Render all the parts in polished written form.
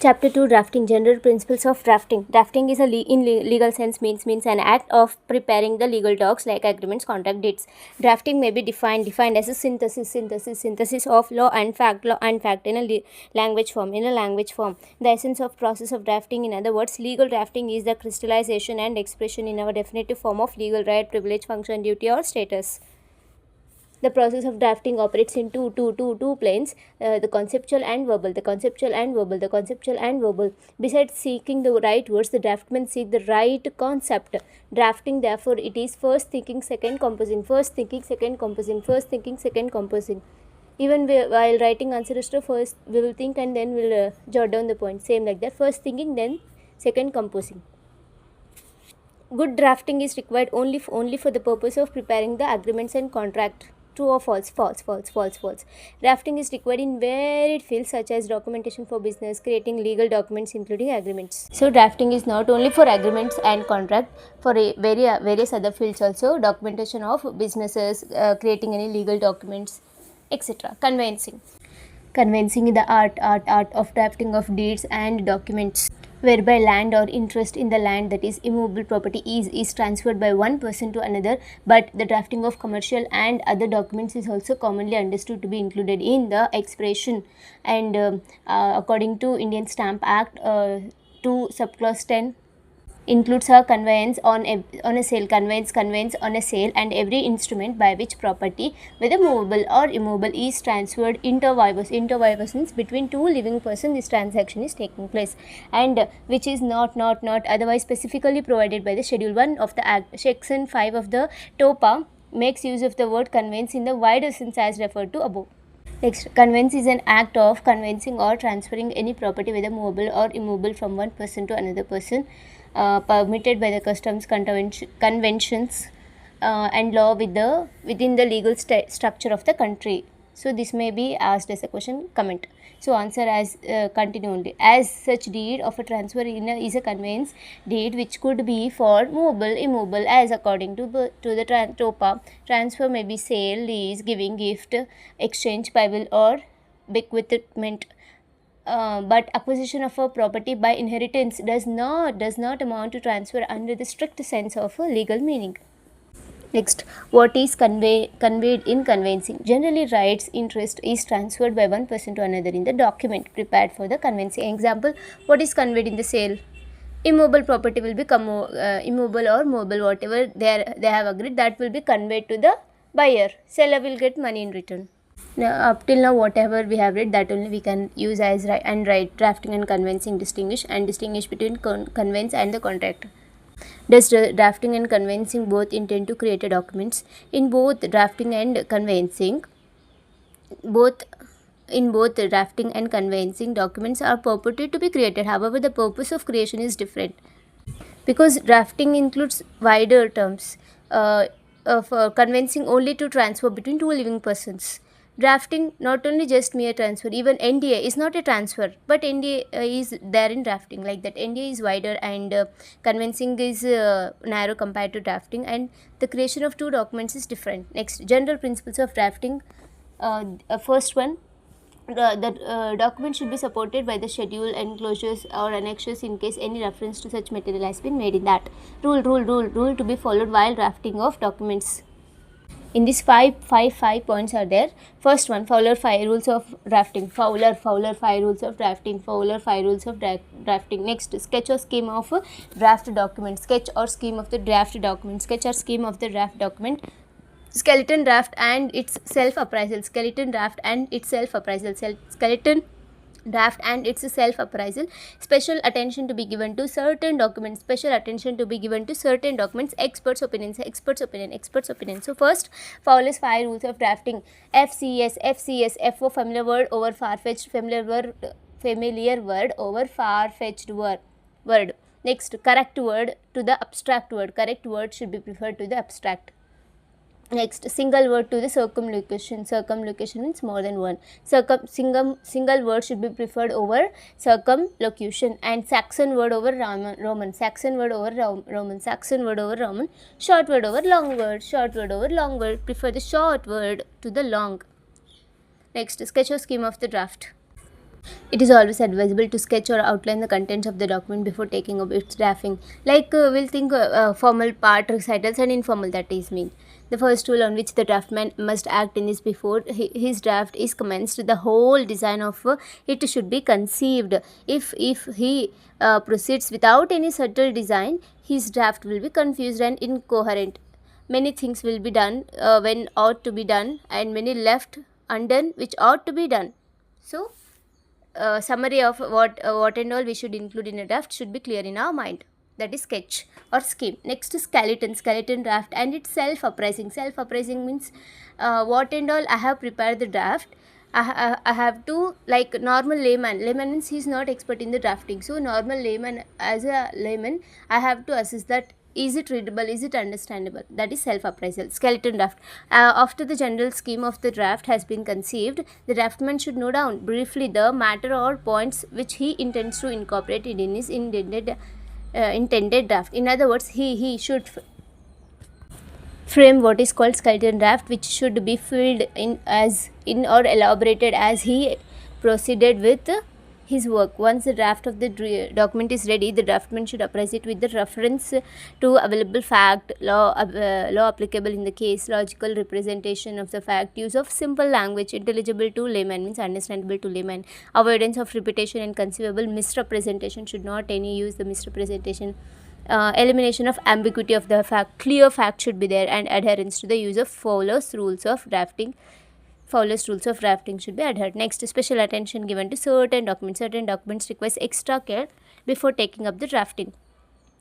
Chapter 2, Drafting. General principles of drafting. Drafting is in legal sense means an act of preparing the legal docs like agreements, contract, deeds. Drafting may be defined as a synthesis of law and fact in a language form. The essence of process of drafting, in other words, legal drafting is the crystallization and expression in our definitive form of legal right, privilege, function, duty, or status. The process of drafting operates in two planes, the conceptual and verbal. Besides seeking the right words, the draftmen seek the right concept. Drafting, therefore, it is first thinking, second composing. Even while writing answers to, first we will think and then we'll jot down the point. Same like that. First thinking, then second composing. Good drafting is required only for the purpose of preparing the agreements and contract. True or false? False. Drafting is required in varied fields such as documentation for business, creating legal documents including agreements. So drafting is not only for agreements and contract, for various other fields also, documentation of businesses, creating any legal documents, etc. Conveyancing is the art of drafting of deeds and documents, whereby land or interest in the land, that is immovable property, is transferred by one person to another. But the drafting of commercial and other documents is also commonly understood to be included in the expression. And according to Indian Stamp Act 2 subclause 10 includes a conveyance on a sale, and every instrument by which property, whether movable or immovable, is transferred inter vivos between two living persons. This transaction is taking place, and which is not otherwise specifically provided by the Schedule 1 of the Act. Section 5 of the TOPA makes use of the word conveyance in the wider sense as referred to above. Next, conveyance is an act of conveying or transferring any property, whether movable or immovable, from one person to another person, permitted by the customs conventions and law within the legal structure of the country. So this may be asked as a question. Comment. So answer as continue only. As such deed of a transfer is a conveyance deed which could be for movable, immovable, as according to the TOPA. Transfer may be sale, lease, giving, gift, exchange, by will, or bequeathment. But acquisition of a property by inheritance does not amount to transfer under the strict sense of a legal meaning. Next, what is conveyed in conveyancing? Generally, rights interest is transferred by one person to another in the document prepared for the conveyancing. Example, what is conveyed in the sale? Immovable property will become immovable or movable, whatever they have agreed, that will be conveyed to the buyer. Seller will get money in return. Now, up till now, whatever we have read, that only we can use as right. Drafting and conveyancing distinguish between conveyance and the contract. Does drafting and conveyancing both intend to create a documents? In both drafting and conveyancing, documents are purported to be created. However, the purpose of creation is different, because drafting includes wider terms of conveyancing only to transfer between two living persons. Drafting not only just mere transfer, even NDA is not a transfer, but NDA is there in drafting. Like that, NDA is wider and conveyancing is narrow compared to drafting, and the creation of two documents is different. Next, general principles of drafting. First one, the document should be supported by the schedule, enclosures, or annexures in case any reference to such material has been made in that. Rule to be followed while drafting of documents. In this five points are there. First one, Fowler 5 rules of drafting. Fowler 5 rules of drafting. Next, sketch or scheme of draft document. Sketch or scheme of the draft document. Skeleton draft and its self-appraisal. Special attention to be given to certain documents. Experts' opinion. So first, Fowler's 5 rules of drafting. FCS. F for familiar word over far-fetched. Familiar word over far-fetched word. Next, correct word to the abstract word. Correct word should be preferred to the abstract. Next, single word to the circumlocution. Circumlocution means more than one. Single word should be preferred over circumlocution. And Saxon word over Roman. Short word over long word. Prefer the short word to the long. Next, sketch or scheme of the draft. It is always advisable to sketch or outline the contents of the document before taking up its drafting. Like we'll think formal part recitals and informal, that is mean. The first rule on which the draftman must act in is before his draft is commenced, the whole design of it should be conceived. If he proceeds without any subtle design, his draft will be confused and incoherent. Many things will be done when ought to be done, and many left undone which ought to be done. So summary of what and all we should include in a draft should be clear in our mind. That is sketch or scheme. Next is skeleton draft, and it's self-appraising. Self-appraising means what and all I have prepared the draft. I have to, like normal layman means he is not expert in the drafting, so normal layman, as a layman I have to assess that is it readable, is it understandable. That is self appraisal. Skeleton draft. After the general scheme of the draft has been conceived, the draftman should note down briefly the matter or points which he intends to incorporate in his intended draft. In other words, he should frame what is called skeleton draft, which should be filled in or elaborated as he proceeded with his work. Once the draft of the document is ready, the draftman should apprise it with the reference to available fact, law applicable in the case, logical representation of the fact, use of simple language intelligible to layman means understandable to layman, avoidance of repetition and conceivable misrepresentation, should not any use the misrepresentation, elimination of ambiguity of the fact, clear fact should be there, and adherence to the use of Fowler's rules of drafting. Fowler's rules of drafting should be adhered. Next, special attention given to certain documents. Certain documents requires extra care before taking up the drafting.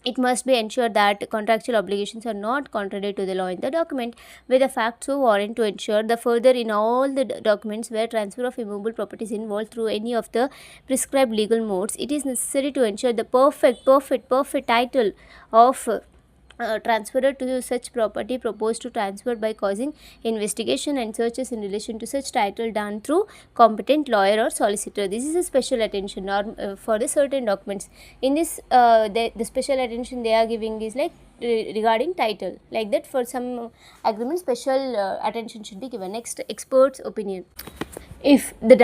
It must be ensured that contractual obligations are not contrary to the law in the document, where the facts so warrant, to ensure the further in all the documents where transfer of immovable property is involved through any of the prescribed legal modes. It is necessary to ensure the perfect title of transferred to such property proposed to transfer by causing investigation and searches in relation to such title done through competent lawyer or solicitor. This is a special attention for the certain documents. In this the special attention they are giving is like regarding title, like that for some agreement special attention should be given. Next, expert's opinion. If the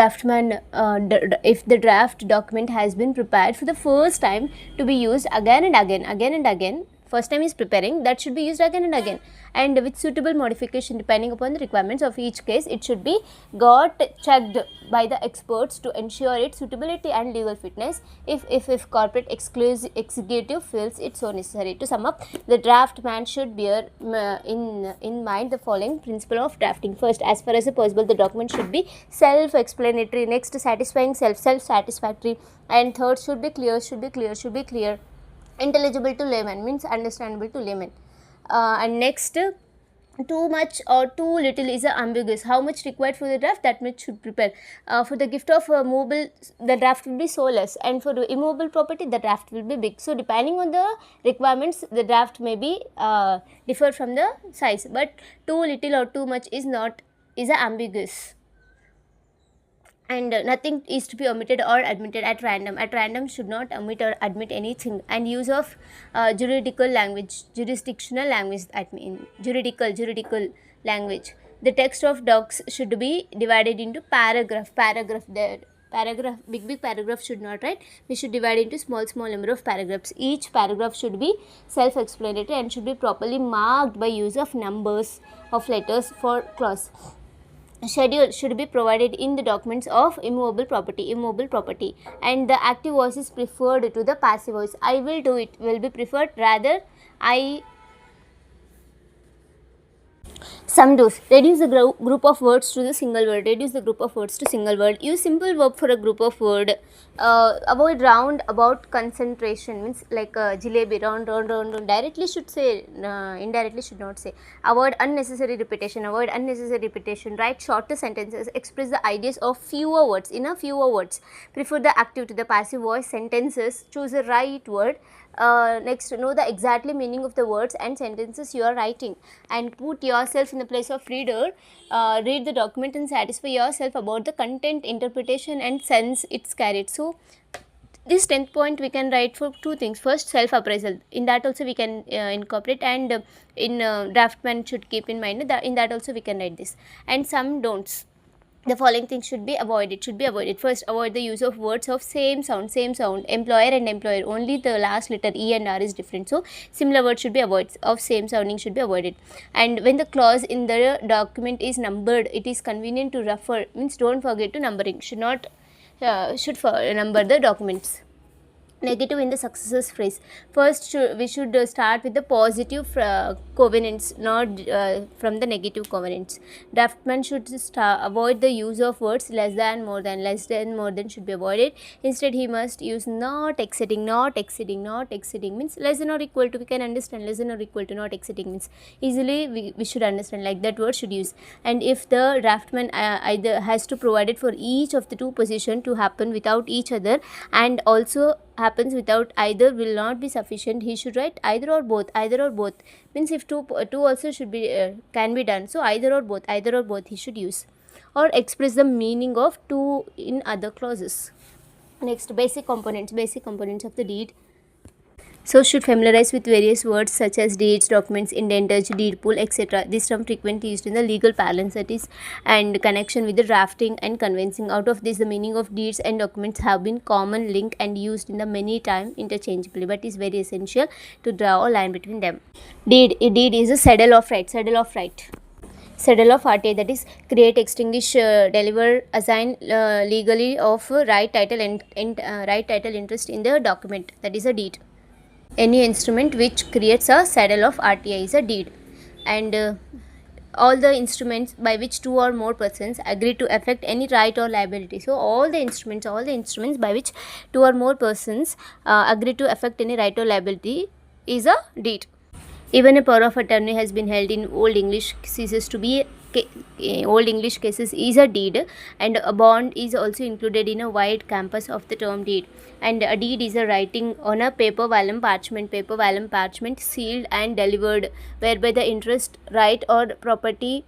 if the draft document has been prepared for the first time to be used again and again, first time is preparing, that should be used again and again, and with suitable modification depending upon the requirements of each case, it should be got checked by the experts to ensure its suitability and legal fitness if corporate executive feels it so necessary. To sum up, the draftman should bear in mind the following principle of drafting. First, as far as possible, the document should be self-explanatory. Next, satisfying, self-satisfactory, and third, should be clear. Intelligible to layman means understandable to layman. And next, too much or too little is ambiguous. How much required for the draft, that much should prepare. For the gift of movable, the draft will be so less, and for the immovable property, the draft will be big. So depending on the requirements, the draft may be differ from the size, but too little or too much is ambiguous. And nothing is to be omitted or admitted at random. At random should not omit or admit anything. And use of jurisdictional language, that means juridical language. The text of docs should be divided into paragraph. Big paragraph should not write. We should divide into small number of paragraphs. Each paragraph should be self-explanatory and should be properly marked by use of numbers of letters for clause. Schedule should be provided in the documents of immovable property, and the active voice is preferred to the passive voice. I will do it will be preferred, rather I. Some do's. Reduce the group of words to the single word. Use simple verb for a group of word. Avoid roundabout concentration, means like jalebi, round. Directly should say, indirectly should not say. Avoid unnecessary repetition. Write shorter sentences. Express the ideas of fewer words. Prefer the active to the passive voice sentences. Choose the right word. Next, know the exactly meaning of the words and sentences you are writing, and put yourself in the place of reader. Read the document and satisfy yourself about the content, interpretation and sense it's carried. So this 10th point we can write for two things. First, self-appraisal. In that also we can incorporate, and in draftman should keep in mind that in that also we can write this. And some don'ts. The following things should be avoided. First, avoid the use of words of same sound. Employer and employer, only the last letter E and R is different, so similar words should be avoided. Of same sounding should be avoided. And when the clause in the document is numbered, it is convenient to refer, means don't forget to numbering, should not number the documents. Negative in the successors phrase. First, we should start with the positive covenants, not from the negative covenants. Draftman should avoid the use of words less than, more than. Less than, more than should be avoided. Instead, he must use not exceeding. Not exceeding means less than or equal to. We can understand less than or equal to. Not exceeding means easily we should understand, like that word should use. And if the draftman either has to provide it for each of the two position to happen without each other, and also happens without either, will not be sufficient, he should write either or both. Means if two also should be can be done, so either or both he should use, or express the meaning of two in other clauses. Next, basic components of the deed. So should familiarize with various words such as deeds, documents, indentures, deed pool, etc. This term frequently used in the legal parlance, that is, and connection with the drafting and conveyancing. Out of this, the meaning of deeds and documents have been common link and used in the many time interchangeably, but is very essential to draw a line between them. Deed is a saddle of right. Saddle of RTA, that is, create, extinguish, deliver, assign legally of right title and right title interest in the document, that is a deed. Any instrument which creates a saddle of RTA is a deed. And all the instruments by which two or more persons agree to effect any right or liability. So all the instruments by which two or more persons agree to effect any right or liability is a deed. Even a power of attorney has been held in Old English cases to be Old English cases is a deed, and a bond is also included in a wide campus of the term deed. And a deed is a writing on a paper vellum parchment sealed and delivered, whereby the interest, right or property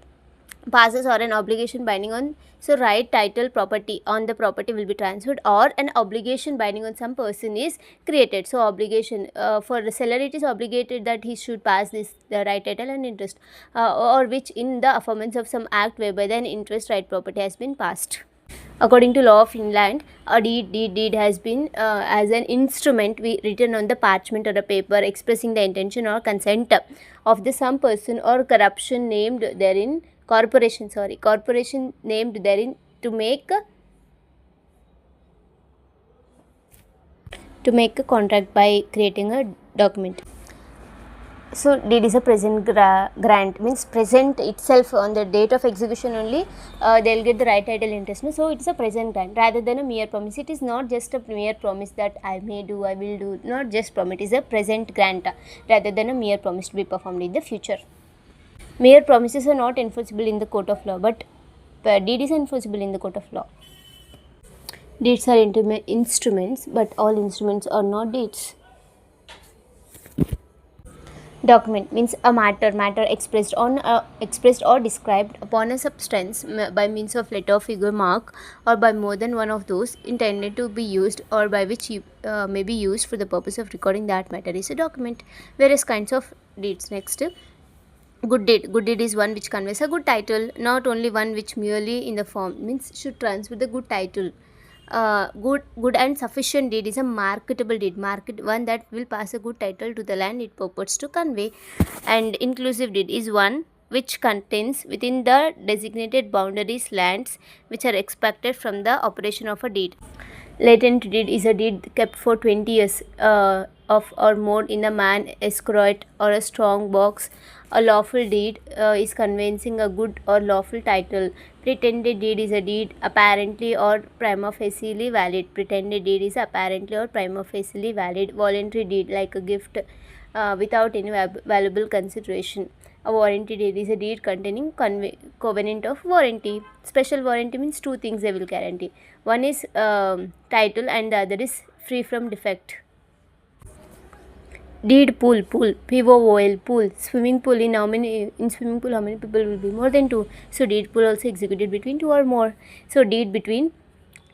passes, or an obligation binding on, so right title property on the property will be transferred, or an obligation binding on some person is created. So obligation for the seller, it is obligated that he should pass this the right title and interest, or which in the affirmance of some act whereby the interest, right, property has been passed. According to law of Finland, a deed has been as an instrument written on the parchment or a paper expressing the intention or consent of the some person or corporation named therein to make a contract by creating a document. So deed is a present grant, means present itself on the date of execution only they'll get the right title interest. So it's a present grant rather than a mere promise. It is not just a mere promise that I may do, I will do, not just promise. It is a present grant rather than a mere promise to be performed in the future. Mere promises are not enforceable in the court of law, but deed is enforceable in the court of law. Deeds are instruments, but all instruments are not deeds. Document means a matter expressed or described upon a substance by means of letter, figure, mark, or by more than one of those intended to be used, or by which may be used for the purpose of recording that matter is a document. Various kinds of deeds. Next, good deed is one which conveys a good title, not only one which merely in the form, means should transfer the good title. Good and sufficient deed is a marketable deed, one that will pass a good title to the land it purports to convey. And inclusive deed is one which contains within the designated boundaries lands which are expected from the operation of a deed. Latent deed is a deed kept for 20 years of or more in a man escrow or a strong box. A lawful deed is conveying a good or lawful title. Pretended deed is a deed apparently or prima facie valid. Pretended deed is apparently or prima facie valid. Voluntary deed, like a gift without any valuable consideration. A warranty deed is a deed containing covenant of warranty. Special warranty means two things they will guarantee. One is title and the other is free from defect. Deed pool, POOL, pool. Swimming pool, in swimming pool how many people will be? More than two. So deed pool also executed between two or more. So deed between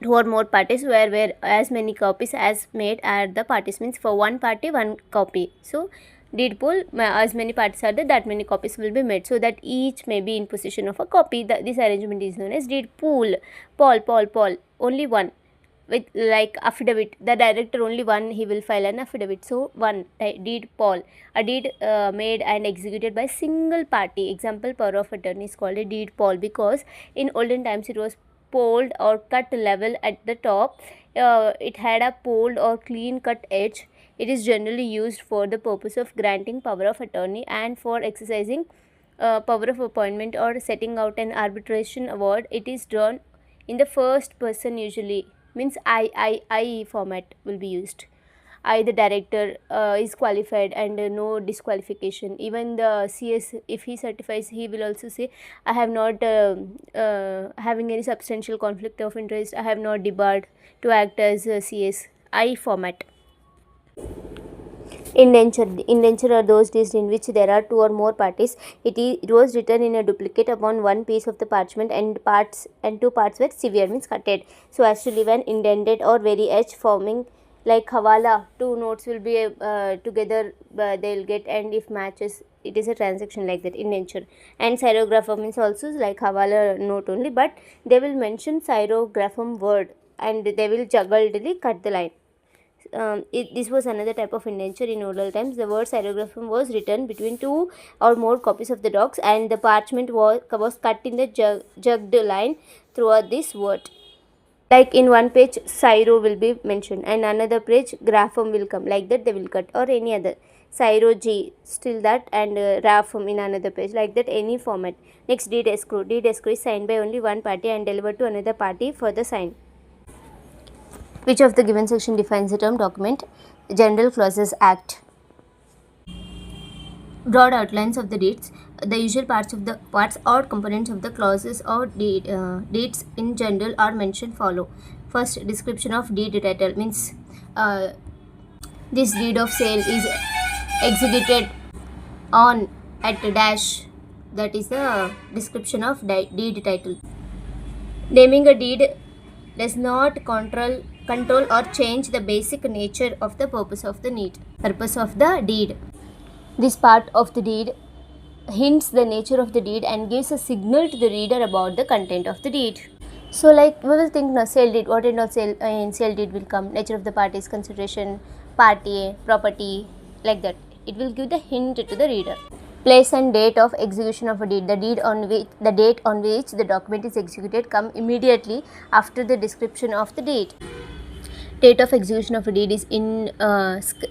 two or more parties where as many copies as made at the parties, means for one party one copy. So Deed pool, as many parties are there, that many copies will be made, so that each may be in possession of a copy. This arrangement is known as deed pool. Paul, only one. With like affidavit, the director only one, he will file an affidavit. So one deed poll, a deed made and executed by single party. Example, power of attorney is called a deed poll, because in olden times it was polled or cut level at the top. It had a polled or clean cut edge. It is generally used for the purpose of granting power of attorney and for exercising power of appointment or setting out an arbitration award. It is drawn in the first person, usually means I format will be used. I, the director, is qualified and no disqualification. Even the CS, if he certifies, he will also say, I have not having any substantial conflict of interest. I have not debarred to act as CS. I format. Indenture are those deeds in which there are two or more parties. It was written in a duplicate upon one piece of the parchment, and two parts were severed, means cutted, so as to leave an indented or very edge, forming like hawala. Two notes will be together, they will get, and if matches, it is a transaction like that, indenture. And sirographum means also like hawala note only, but they will mention sirographum word and they will juggledly cut the line. This was another type of indenture in old times. The word sirographum was written between two or more copies of the docs, and the parchment was cut in the jugged line throughout this word. Like in one page, Syro will be mentioned, and another page, Graphum will come. Like that, they will cut, or any other. Syro G, still that, and Graphum in another page. Like that, any format. Next, deed escrow. Deed escrow is signed by only one party and delivered to another party for the sign. Which of the given section defines the term document? General Clauses Act. Broad outlines of the deeds. The usual parts or components of the clauses or deeds in general are mentioned follow. First, description of deed title means this deed of sale is executed on at dash. That is the description of deed title. Naming a deed does not control or change the basic nature of the purpose of the deed. This part of the deed hints the nature of the deed and gives a signal to the reader about the content of the deed. So like we will think now, sale deed, what in sale deed will come? Nature of the parties, consideration, party, property, like that. It will give the hint to the reader. Place and date of execution of a deed. The date on which the document is executed come immediately after the description of the deed. Date of execution of a deed is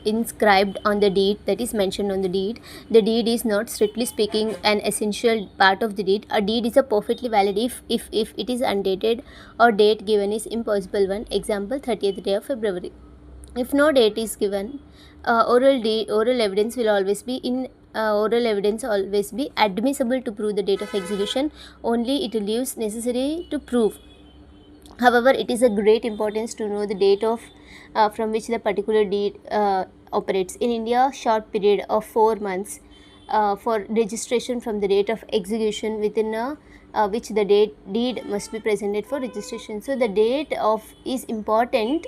inscribed on the deed, that is mentioned on the deed. The deed is not, strictly speaking, an essential part of the deed. A deed is a perfectly valid if it is undated or date given is impossible one. Example, 30th day of February. If no date is given, oral evidence will always be admissible to prove the date of execution. Only it leaves necessary to prove. However, it is of great importance to know the date of from which the particular deed operates. In India, short period of 4 months for registration from the date of execution, within which the deed must be presented for registration. So the date is important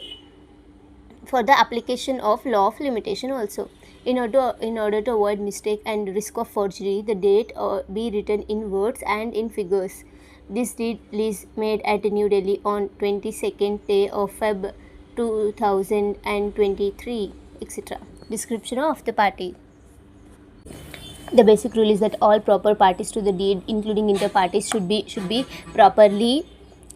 for the application of law of limitation also. In order to avoid mistake and risk of forgery, the date be written in words and in figures. This deed is made at New Delhi on 22nd day of Feb 2023, etc. Description of the party. The basic rule is that all proper parties to the deed, including inter parties, should be properly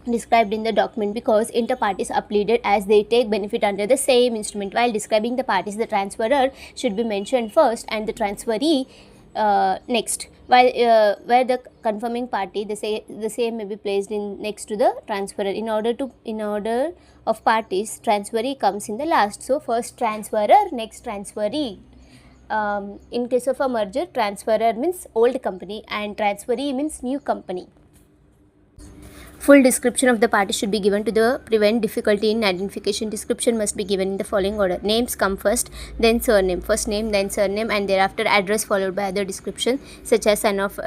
described in the document, because inter parties are pleaded as they take benefit under the same instrument. While describing the parties, the transferor should be mentioned first and the transferee next, while where the confirming party, the same may be placed in next to the transferor. In order of parties, transferee comes in the last. So first transferor, next transferee. In case of a merger, transferor means old company and transferee means new company. Full description of the party should be given to prevent difficulty in identification. Description must be given in the following order. Names come first, then surname. First name, then surname, and thereafter address, followed by other description such as son of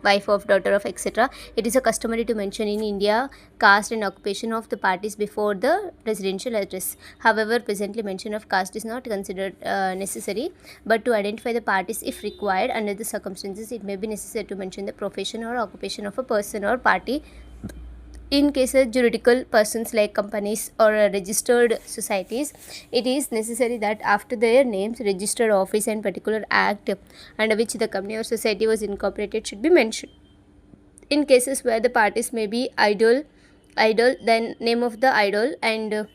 wife of, daughter of, etc. It is a customary to mention in India caste and occupation of the parties before the presidential address. However, presently mention of caste is not considered necessary, but to identify the parties if required under the circumstances, it may be necessary to mention the profession or occupation of a person or party. In cases juridical persons like companies or registered societies, it is necessary that after their names, registered office and particular act under which the company or society was incorporated should be mentioned. In cases where the parties may be idol, then name of the idol and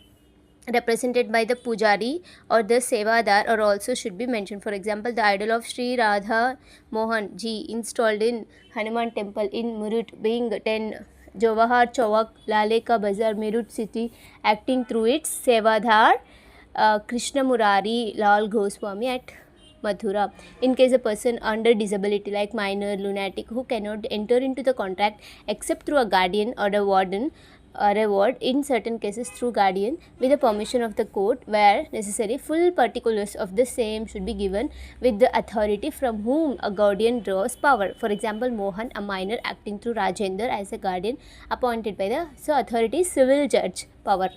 represented by the pujari or the sevadar or also should be mentioned. For example, the idol of Sri Radha Mohan Ji installed in Hanuman temple in Murut being 10 Jawahar Chowk, Lale Ka Bazar, Meerut city, acting through its Sevadar Krishna Murari Lal Goswami at Mathura. In case a person under disability like minor, lunatic who cannot enter into the contract except through a guardian or a warden or a ward, in certain cases through guardian with the permission of the court, where necessary full particulars of the same should be given with the authority from whom a guardian draws power. For example, Mohan, a minor acting through Rajendra as a guardian appointed by the authority civil judge power.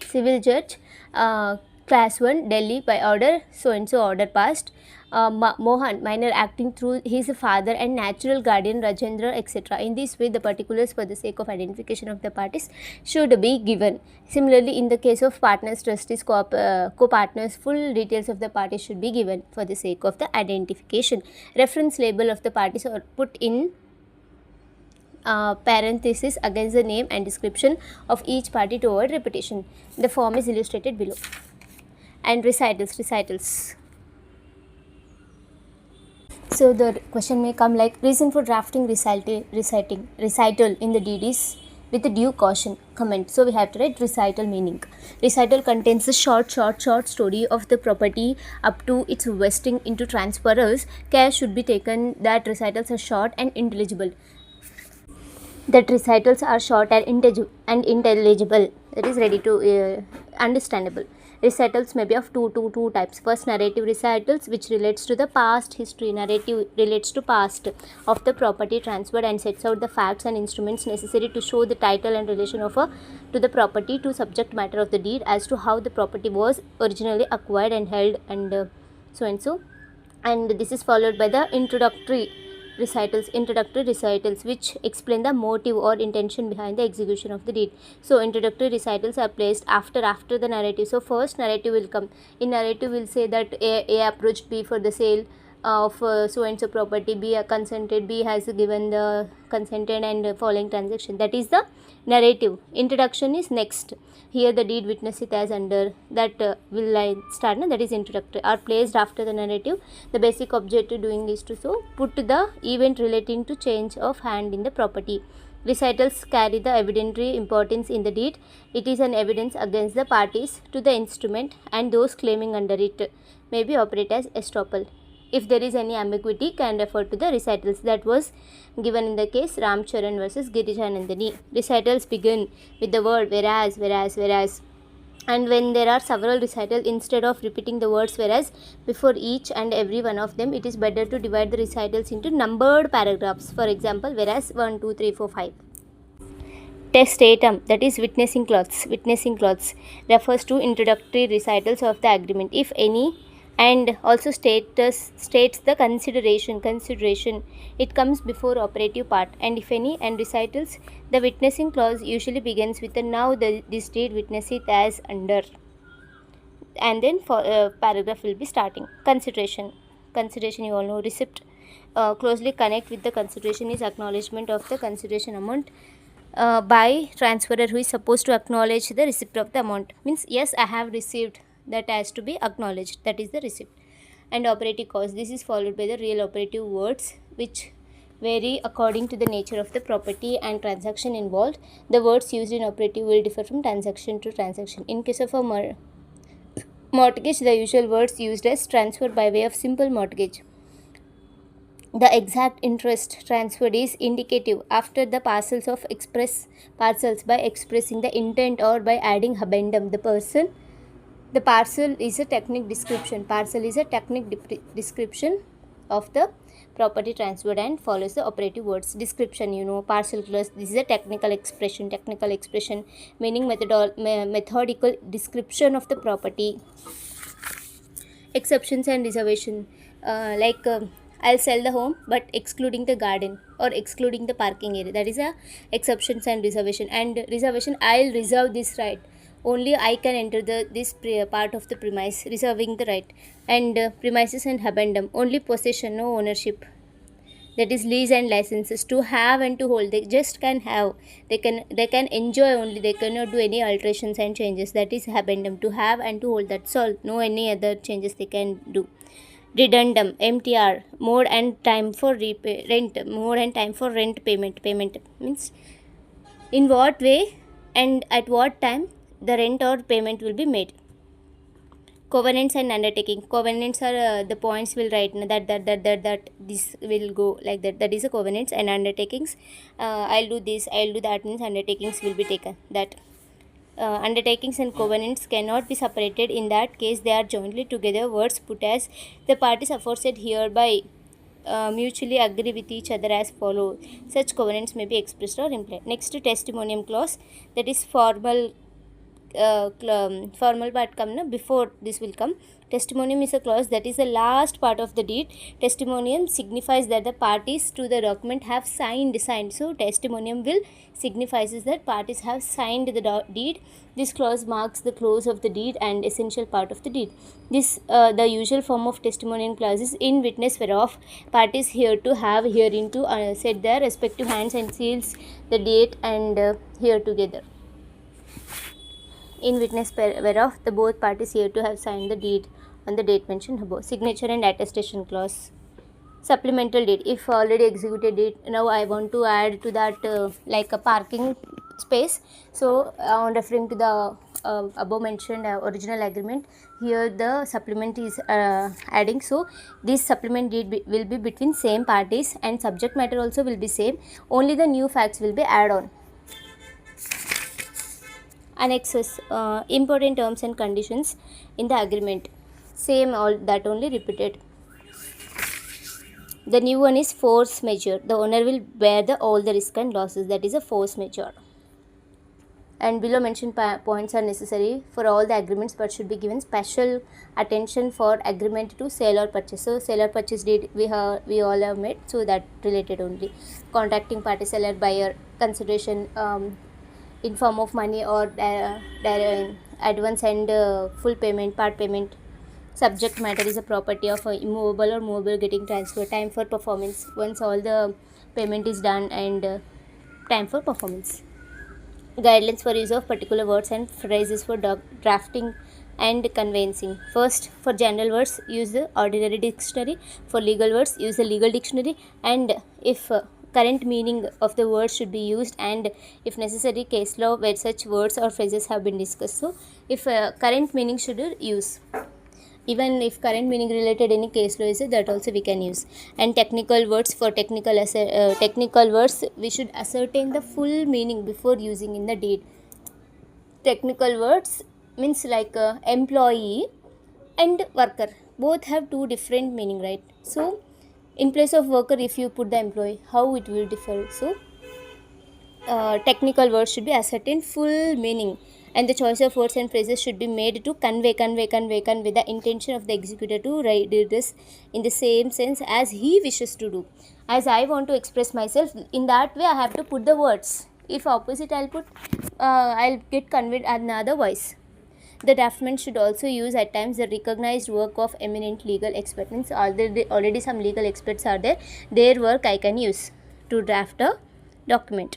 Civil judge, class 1, Delhi, by order so and so order passed. Mohan, minor acting through his father and natural guardian Rajendra, etc. In this way, the particulars for the sake of identification of the parties should be given. Similarly, in the case of partners, trustees, co-partners, full details of the parties should be given for the sake of the identification. Reference label of the parties are put in parenthesis against the name and description of each party to avoid repetition. The form is illustrated below. And recitals. So the question may come like, reason for drafting recital in the deed is with a due caution. Comment. So we have to write recital meaning. Recital contains a short story of the property up to its vesting into transferors. Care should be taken that recitals are short and intelligible. That recitals are short and intelligible. It is ready to understandable. Recitals may be of two types. First, narrative recitals, which relates to the past history. Narrative relates to past of the property transferred and sets out the facts and instruments necessary to show the title and relation of to the property to subject matter of the deed as to how the property was originally acquired and held and so and so. And this is followed by the introductory recitals which explain the motive or intention behind the execution of the deed. So introductory recitals are placed after the narrative. So first narrative will come. In narrative will say that A approached B for the sale of so and so property. B consented. B has given the consented and following transaction. That is the narrative. Introduction is next. Here the deed witnesseth as under. That will start. That is introductory. Are placed after the narrative. The basic objective doing is to put the event relating to change of hand in the property. Recitals carry the evidentiary importance in the deed. It is an evidence against the parties to the instrument, and those claiming under it may be operate as estoppel. If there is any ambiguity, can refer to the recitals that was given in the case Ramcharan versus Girijanandani. Recitals begin with the word whereas. And when there are several recitals, instead of repeating the words whereas before each and every one of them, it is better to divide the recitals into numbered paragraphs. For example, whereas 1, 2, 3, 4, 5. Testatum, that is witnessing clause. Witnessing clause refers to introductory recitals of the agreement, if any, and also states the consideration. It comes before operative part, and if any, and recitals. The witnessing clause usually begins with the now this deed witnesseth as under, and then paragraph will be starting. Consideration you all know. Receipt closely connect with the consideration is acknowledgement of the consideration amount by transferor, who is supposed to acknowledge the receipt of the amount. Means, yes, I have received. That has to be acknowledged. That is the receipt. And operative cause. This is followed by the real operative words, which vary according to the nature of the property and transaction involved. The words used in operative will differ from transaction to transaction. In case of a mortgage, the usual words used as transfer by way of simple mortgage. The exact interest transferred is indicative after the parcels by expressing the intent or by adding habendum. The parcel is a technical description. of the property transferred and follows the operative words. Description, partial clause, this is a technical expression meaning methodical description of the property. Exceptions and reservation, I'll sell the home but excluding the garden or excluding the parking area, that is a exceptions and reservation. And reservation, I'll reserve this right, only I can enter this part of the premise, reserving the right. And premises and addendum, only possession, no ownership, that is lease and licenses. To have and to hold, they just can have, they can enjoy only, they cannot do any alterations and changes, that is addendum. To have and to hold, that's all, no any other changes they can do. Redundum, MTR, mode and time for rent payment means in what way and at what time the rent or payment will be made. Covenants and undertaking, covenants are the points will write that this will go like that is a covenants. And undertakings, I'll do this, I'll do that means undertakings will be taken. That undertakings and covenants cannot be separated. In that case, they are jointly together. Words put as the parties aforesaid hereby mutually agree with each other as follow. Such covenants may be expressed or implied. Next, testimonium clause, that is formal part come before this will come. Testimonium is a clause that is the last part of the deed. Testimonium signifies that the parties to the document have signed. So testimonium will signifies that parties have signed the deed. This clause marks the close of the deed and essential part of the deed. This the usual form of testimonial clauses in witness whereof parties here to have herein to set their respective hands and seals the date and here together. In witness whereof the both parties here to have signed the deed on the date mentioned above. Signature and attestation clause. Supplemental deed, if already executed deed, now I want to add to that like a parking space. So on referring to the above mentioned original agreement, here the supplement is adding. So this supplement deed will be between same parties and subject matter also will be same, only the new facts will be add on. Annexes, important terms and conditions in the agreement, same, all that only repeated. The new one is force majeure, the owner will bear all the risk and losses, that is a force majeure. And below mentioned points are necessary for all the agreements, but should be given special attention for agreement to sale or purchase. So sale or purchase deed we all have made, so that related only. Contracting party, seller, buyer, consideration in form of money or advance and full payment, part payment. Subject matter is a property of immovable or movable getting transferred. Time for performance, once all the payment is done, and time for performance. Guidelines for use of particular words and phrases for drafting and conveyancing. First, for general words, use the ordinary dictionary. For legal words, use the legal dictionary. And if current meaning of the word should be used, and if necessary, case law where such words or phrases have been discussed. So if current meaning should use, even if current meaning related any case law is that also we can use. And technical words, for technical words we should ascertain the full meaning before using in the deed. Technical words means like employee and worker, both have two different meaning, right? So in place of worker, if you put the employee, how it will differ? So technical words should be ascertain full meaning, and the choice of words and phrases should be made to convey the intention of the executor to write this in the same sense as he wishes to do. As I want to express myself, in that way I have to put the words. If opposite, I'll get conveyed another voice. The draftman should also use at times the recognized work of eminent legal experts. Means already some legal experts are there, their work I can use to draft a document.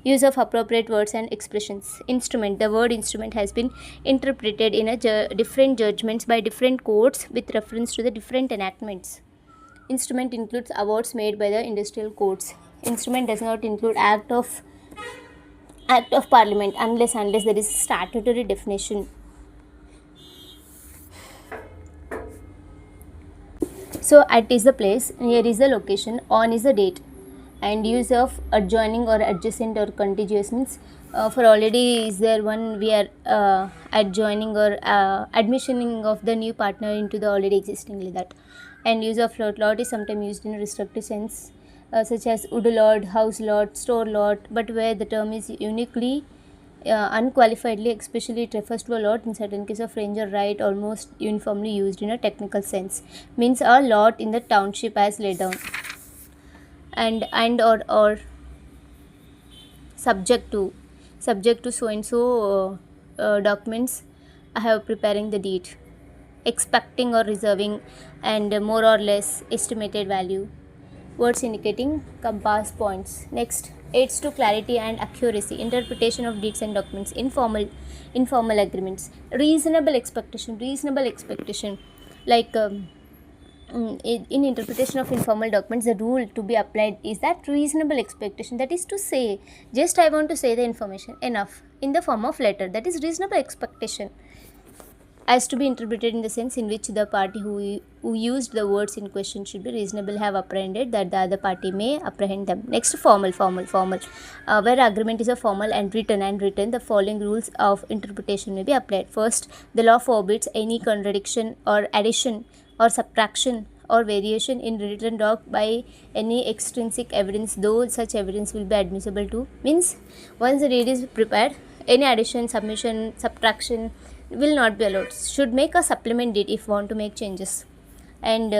Use of appropriate words and expressions. Instrument, the word instrument has been interpreted in different judgments by different courts with reference to the different enactments. Instrument includes awards made by the industrial courts. Instrument does not include act of parliament unless there is statutory definition. So at is the place, near is the location, on is the date. And use of adjoining or adjacent or contiguous means For already is there one we are adjoining or admissioning of the new partner into the already existing that. And use of lot is sometimes used in a restrictive sense, such as wood lot, house lot, store lot, but where the term is uniquely unqualifiedly, especially it refers to a lot in certain case of range or right almost uniformly used in a technical sense, means a lot in the township as laid down. And or subject to so and so documents I have preparing the deed, expecting or reserving, and more or less estimated value. Words indicating compass points. Next, aids to clarity and accuracy. Interpretation of deeds and documents. Informal agreements. Reasonable expectation. Like in interpretation of informal documents, the rule to be applied is that reasonable expectation. That is to say, just I want to say the information enough in the form of letter. That is reasonable expectation, as to be interpreted in the sense in which the party who used the words in question should be reasonable have apprehended that the other party may apprehend them. Next, formal. Where agreement is a formal and written, the following rules of interpretation may be applied. First, the law forbids any contradiction or addition or subtraction or variation in written doc by any extrinsic evidence, though such evidence will be admissible to. Means once the deed is prepared, any addition, submission, subtraction will not be allowed. Should make a supplement deed if want to make changes. And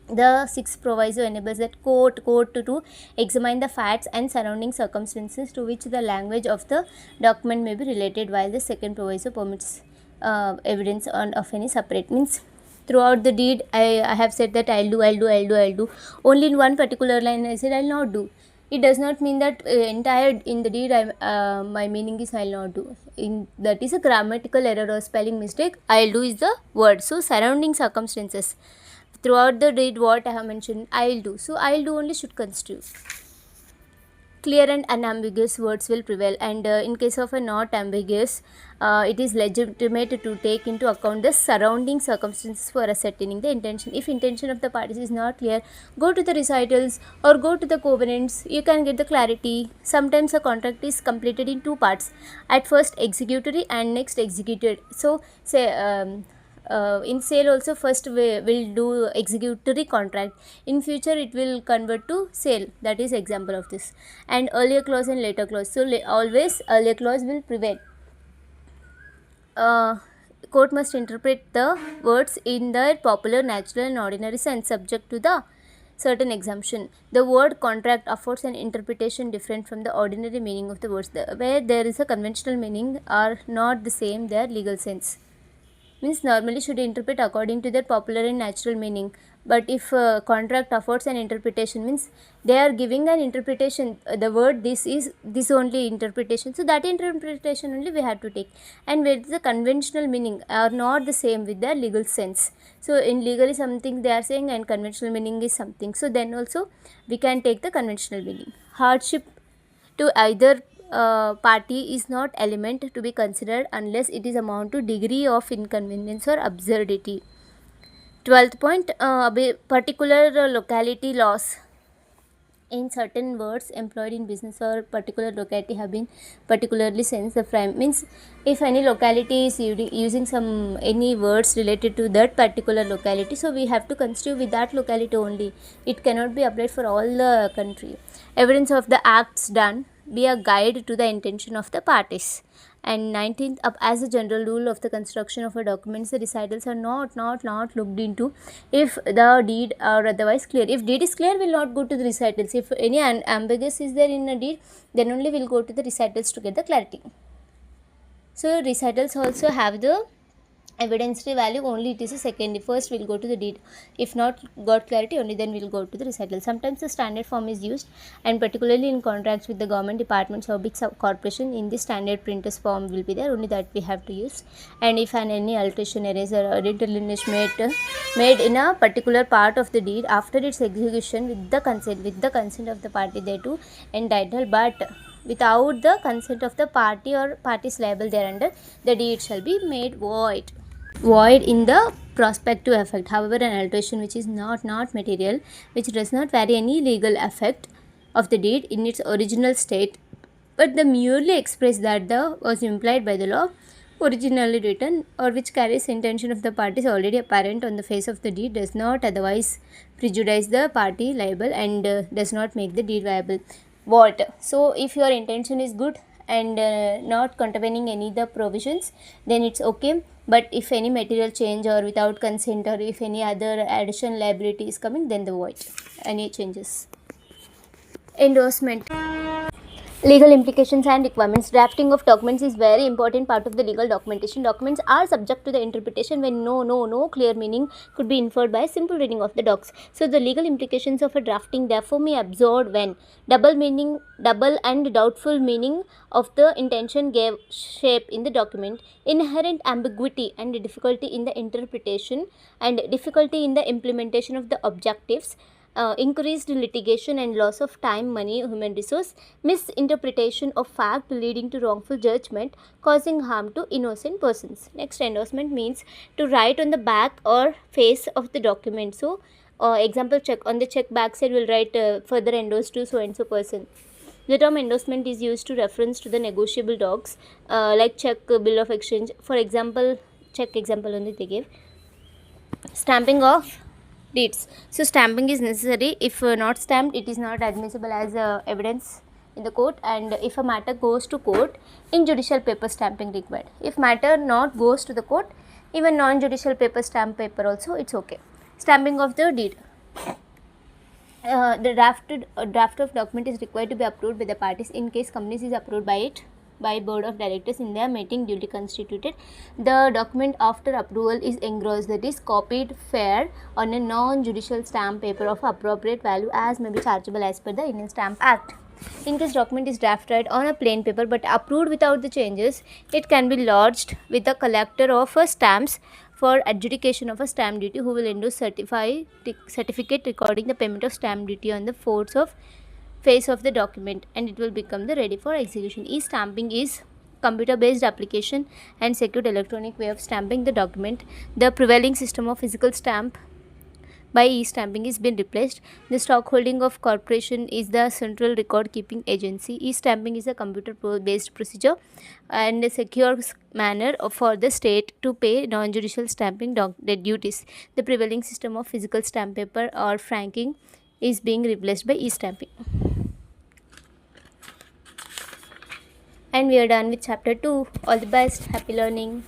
the sixth proviso enables that court to examine the facts and surrounding circumstances to which the language of the document may be related, while the second proviso permits evidence of any separate. Means throughout the deed I have said that I'll do. Only in one particular line I said I'll not do. It does not mean that entire in the deed my meaning is I'll not do. That is a grammatical error or spelling mistake. I'll do is the word. So surrounding circumstances. Throughout the deed what I have mentioned, I'll do. So I'll do only should constitute. Clear and unambiguous words will prevail, and in case of a not ambiguous, it is legitimate to take into account the surrounding circumstances for ascertaining the intention. If intention of the parties is not clear, go to the recitals or go to the covenants. You can get the clarity. Sometimes a contract is completed in two parts, at first executory and next executed. So say in sale also first we will do executory contract, in future it will convert to sale. That is example of this. And earlier clause and later clause, so always earlier clause will prevail. Court must interpret the words in the popular, natural and ordinary sense, subject to the certain exemption. The word contract affords an interpretation different from the ordinary meaning of the words. Where there is a conventional meaning are not the same their legal sense. Means normally should interpret according to their popular and natural meaning, but if contract affords an interpretation, means they are giving an interpretation, the word this is this only interpretation, so that interpretation only we have to take. And where the conventional meaning are not the same with their legal sense, so in legally something they are saying and conventional meaning is something, so then also we can take the conventional meaning. Hardship to either party is not element to be considered unless it is amount to degree of inconvenience or absurdity. 12th point, particular locality loss. In certain words employed in business or particular locality have been particularly since the frame. Means if any locality is using some any words related to that particular locality, so we have to consider with that locality only. It cannot be applied for all the country. Evidence of the acts done be a guide to the intention of the parties. And 19th, as a general rule of the construction of a document, the recitals are not looked into if the deed are otherwise clear. If deed is clear, we'll not go to the recitals. If any ambiguous is there in a deed, then only we'll go to the recitals to get the clarity. So recitals also have the evidentiary value, only it is a secondary. First we'll go to the deed. If not got clarity, only then we'll go to the recital. Sometimes the standard form is used, and particularly in contracts with the government departments or big corporation, in the standard printers form will be there, only that we have to use. And if any alteration, eraser or interlineage made in a particular part of the deed after its execution with the consent of the party thereto entitled, but without the consent of the party or parties liable thereunder, the deed shall be made void in the prospective effect. However, an alteration which is not material, which does not vary any legal effect of the deed in its original state, but the merely express that the was implied by the law originally written or which carries intention of the parties already apparent on the face of the deed does not otherwise prejudice the party liable and does not make the deed viable. What? So if your intention is good and not contravening any of the provisions, then it's okay. But if any material change or without consent or if any other additional liability is coming, then the void any changes. Endorsement. Legal implications and requirements. Drafting of documents is very important part of the legal documentation. Documents are subject to the interpretation when no clear meaning could be inferred by a simple reading of the docs. So the legal implications of a drafting therefore may absorb when double and doubtful meaning of the intention gave shape in the document, inherent ambiguity and difficulty in the interpretation and difficulty in the implementation of the objectives, increased litigation and loss of time, money, human resource, misinterpretation of fact leading to wrongful judgment, causing harm to innocent persons. Next, endorsement means to write on the back or face of the document. So, example check on the check back side will write further endorsed to so and so person. The term endorsement is used to reference to the negotiable docs like check, bill of exchange. For example, check example only they gave. Stamping of deeds. So stamping is necessary. If not stamped, it is not admissible as evidence in the court, and if a matter goes to court, in judicial paper stamping required. If matter not goes to the court, even non-judicial paper stamp paper also it's okay. Stamping of the deed. The draft of document is required to be approved by the parties. In case companies is approved by it by board of directors in their meeting duly constituted, the document after approval is engrossed, that is copied fair on a non-judicial stamp paper of appropriate value as may be chargeable as per the Indian Stamp Act. In case document is drafted on a plain paper but approved without the changes, it can be lodged with the collector of stamps for adjudication of a stamp duty, who will endorse certificate recording the payment of stamp duty on the face of the document, and it will become the ready for execution. E-stamping is computer based application and secured electronic way of stamping the document. The prevailing system of physical stamp by e-stamping is been replaced. The stockholding of corporation is the central record keeping agency. E-stamping is a computer based procedure and a secure manner for the state to pay non-judicial stamping duties. The prevailing system of physical stamp paper or franking is being replaced by e-stamping. And we are done with chapter 2. All the best. Happy learning.